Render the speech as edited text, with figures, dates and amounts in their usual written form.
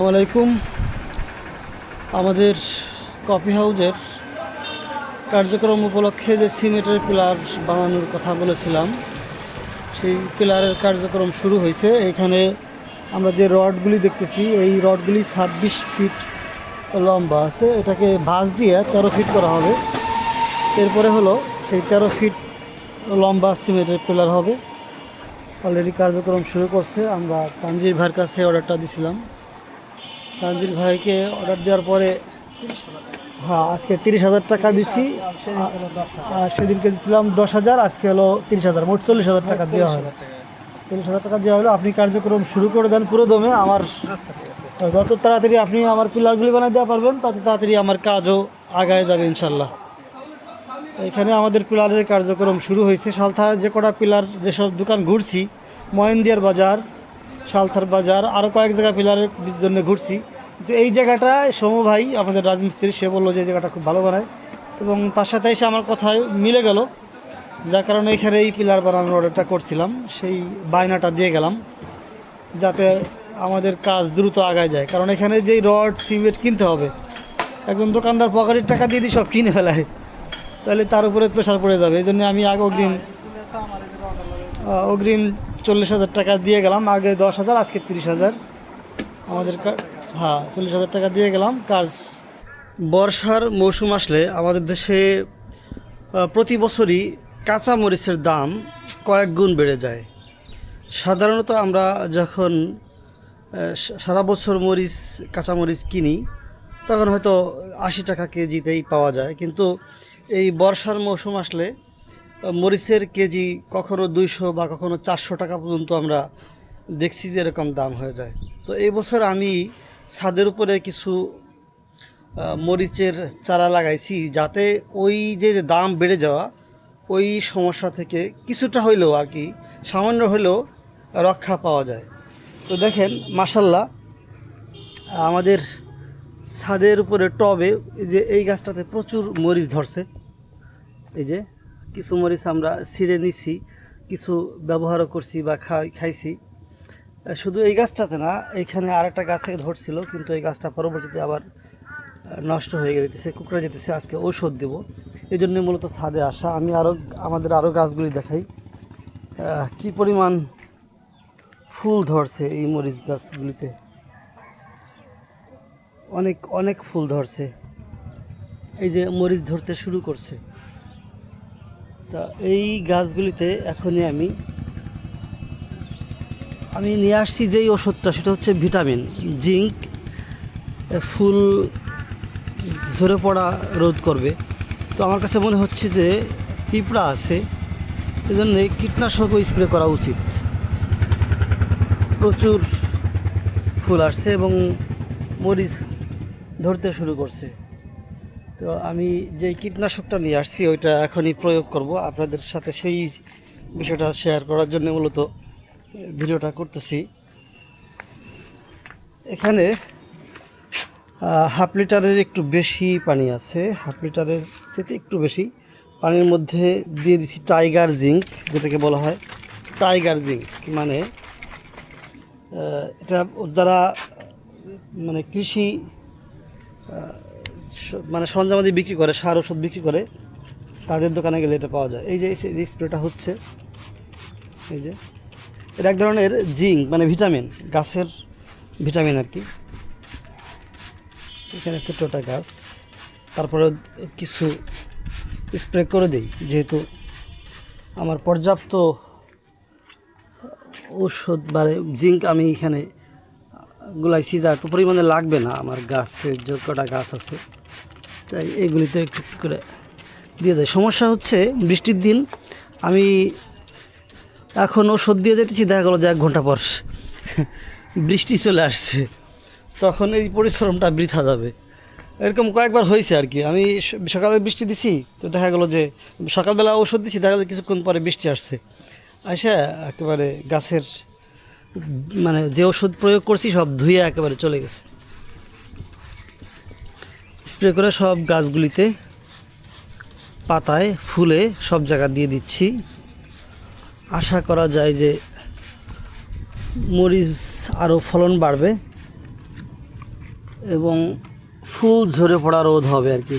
আসসালামাইকুম। আমাদের কফি হাউজের কার্যক্রম উপলক্ষে যে সিমেন্টের পিলার বানানোর কথা বলেছিলাম, সেই পিলারের কার্যক্রম শুরু হয়েছে। এখানে আমরা যে রডগুলি দেখতেছি, এই রডগুলি 26 ফিট লম্বা আছে। এটাকে ভাঁজ দিয়ে 13 ফিট করা হবে। এরপরে হলো সেই 13 ফিট লম্বা সিমেন্টের পিলার হবে। অলরেডি কার্যক্রম শুরু করছে। আমরা তানজির ভাইয়ের কাছে অর্ডারটা দিছিলাম। তানজির ভাইকে অর্ডার দেওয়ার পরে আজকে 30,000 টাকা দিছি। সেদিনকে দিয়েছিলাম 10,000, আজকে হলো 30,000, মোট 40,000 টাকা দেওয়া হয়। 40,000 টাকা দেওয়া হলো। আপনি কার্যক্রম শুরু করে দেন পুরো দমে। আমার যত তাড়াতাড়ি আপনি আমার পিলারগুলি বানিয়ে দেওয়া পারবেন, তত তাড়াতাড়ি আমার কাজও আগায় যাবে ইনশাল্লাহ। এখানে আমাদের পিলারের কার্যক্রম শুরু হয়েছে। সালথার যে কটা পিলার, যেসব দোকান ঘুরছি, মহেন্দিয়ার বাজার, সালথার বাজার, আরও কয়েক জায়গা পিলারের জন্য ঘুরছি। কিন্তু এই জায়গাটায় সমু ভাই, আমাদের রাজমিস্ত্রি, সে বললো যে এই জায়গাটা খুব ভালো বানায়, এবং তার সাথে এসে আমার কথায় মিলে গেল, যার কারণে এখানে এই পিলার বানানোর অর্ডারটা করছিলাম। সেই বায়নাটা দিয়ে গেলাম যাতে আমাদের কাজ দ্রুত আগায় যায়। কারণ এখানে যেই রড সিমেন্ট কিনতে হবে, একজন দোকানদার পকেটের টাকা দিয়ে সব কিনে ফেলায়, তাহলে তার উপরে প্রেশার পড়ে যাবে। এই জন্য আমি আগে অগ্রিম 40,000 টাকা দিয়ে গেলাম। আগে 10,000, আজকে 30,000 আমাদের 40,000 টাকা দিয়ে গেলাম। কাজ বর্ষার মৌসুম আসলে আমাদের দেশে প্রতি বছরই কাঁচা মরিচের দাম কয়েক গুণ বেড়ে যায়। সাধারণত আমরা যখন সারা বছর কাঁচা মরিচ কিনি, তখন হয়তো 80 টাকা কেজিতেই পাওয়া যায়। কিন্তু এই বর্ষার মৌসুম আসলে মরিচের কেজি কখনো 200 বা কখনো 400 টাকা পর্যন্ত আমরা দেখছি যে এরকম দাম হয়ে যায়। তো এই বছর আমি ছাদের উপরে কিছু মরিচের চারা লাগাইছি, যাতে ওই যে দাম বেড়ে যাওয়া, ওই সমস্যা থেকে কিছুটা হইলেও আর কি, সামান্য হলেও রক্ষা পাওয়া যায়। তো দেখেন, মাশাল্লাহ, আমাদের ছাদের উপরে টবে যে এই গাছটাতে প্রচুর মরিচ ধরছে। এই যে কিছু মরিচ আমরা ছিঁড়ে নিছি, কিছু ব্যবহারও করছি বা খাইছি। শুধু এই গাছটাতে না, এইখানে আরেকটা গাছে ধরছিল, কিন্তু এই গাছটা পরবর্তীতে আবার নষ্ট হয়ে যেতেছে, কুকড়ে যেতেছে। আজকে ঔষধ দেব, এই জন্য মূলত ছাদে আসা। আমি আমাদের আরও গাছগুলি দেখাই কি পরিমাণ ফুল ধরছে এই মরিচ গাছগুলিতে। অনেক অনেক ফুল ধরছে। এই যে মরিচ ধরতে শুরু করছে। তা এই গাছগুলিতে এখনই আমি নিয়ে আসছি যেই ওষুধটা, সেটা হচ্ছে ভিটামিন জিঙ্ক। ফুল ঝরে পড়া রোধ করবে। তো আমার কাছে মনে হচ্ছে যে পিঁপড়া আছে, এজন্য কীটনাশকও স্প্রে করা উচিত। প্রচুর ফুল আসছে এবং মরিচ ধরতে শুরু করছে। তো আমি যেই কীটনাশকটা নিয়ে আসছি, ওইটা এখনই প্রয়োগ করব। আপনাদের সাথে সেই বিষয়টা শেয়ার করার জন্য মূলত ভিডিওটা করতেছি। এখানে 1/2 লিটারের একটু বেশি পানি আছে, 1/2 লিটারের চেয়ে একটু বেশি পানির মধ্যে দিয়ে দিচ্ছি টাইগার জিঙ্ক, যেটাকে বলা হয় টাইগার জিঙ্ক। মানে এটা যারা কৃষি সরঞ্জামাদি বিক্রি করে, সার ওষুধ বিক্রি করে, তাদের দোকানে গেলে এটা পাওয়া যায়। এই যে স্প্রেটা হচ্ছে, এই যে এটা এক ধরনের জিঙ্ক, ভিটামিন, গাছের ভিটামিন আর কি। এখানে ছোটটা গাছ, তারপরে কিছু স্প্রে করে দিই, যেহেতু আমার পর্যাপ্ত ঔষধ জিঙ্ক আমি এখানে গুলাইছি, যা এত পরিমাণে লাগবে না আমার গাছের যে কটা গাছ আছে, তাই এইগুলিতে একটু করে দিয়ে যায়। সমস্যা হচ্ছে বৃষ্টির দিন আমি এখন ওষুধ দিয়ে যেতেছি, দেখা গেলো যে 1 ঘন্টা পর বৃষ্টি চলে আসছে, তখন এই পরিশ্রমটা বৃথা যাবে। এরকম কয়েকবার হয়েছে আর কি। আমি সকালে বৃষ্টি দিছি, তো দেখা গেলো যে সকালবেলা ওষুধ দিছি, দেখা গেলো কিছুক্ষণ পরে বৃষ্টি আসছে, আসে একেবারে গাছের যে ওষুধ প্রয়োগ করছি সব ধুয়ে একেবারে চলে গেছে। স্প্রে করে সব গাছগুলিতে, পাতায়, ফুলে, সব জায়গা দিয়ে দিচ্ছি। আশা করা যায় যে মরিচ আরও ফলন বাড়বে। এবং ফুল ঝরে পড়া রোদ হবে আর কি।